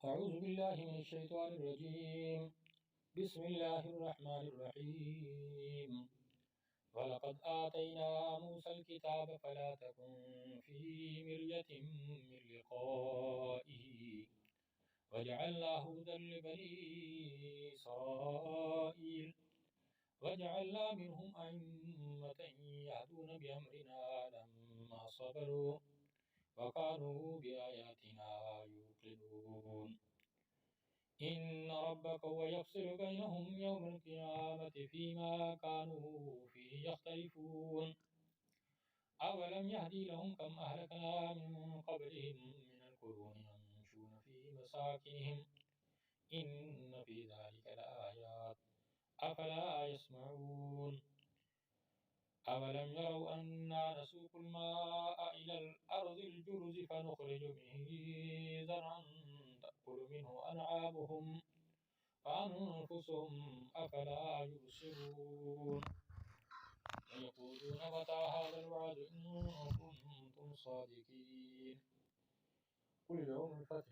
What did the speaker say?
أعوذ بالله من الشيطان الرجيم. بسم الله الرحمن الرحيم. ولقد آتينا موسى الكتاب فلا تكن في مرية من لقائه وجعلناه هدى لبني إسرائيل وجعلنا منهم أئمة يهدون بأمرنا لما صبروا وكانوا بآياتنا يوقنون. إن ربك هو يفصل بينهم يوم القيامة فيما كانوا فيه يختلفون. أولم يهدي لهم كم أهلكنا من قبلهم من القرون يمشون في مساكنهم إن في ذلك لآيات أفلا يسمعون. أولم يروا أنا نسوق الماء إلى الأرض الجرز فنخرج به زرعا تأكل منه أنعامهم فأنفسهم أفلا يبصرون. ويقولون متى هذا الوعد إن كنتم صادقين. قل يوم الفتح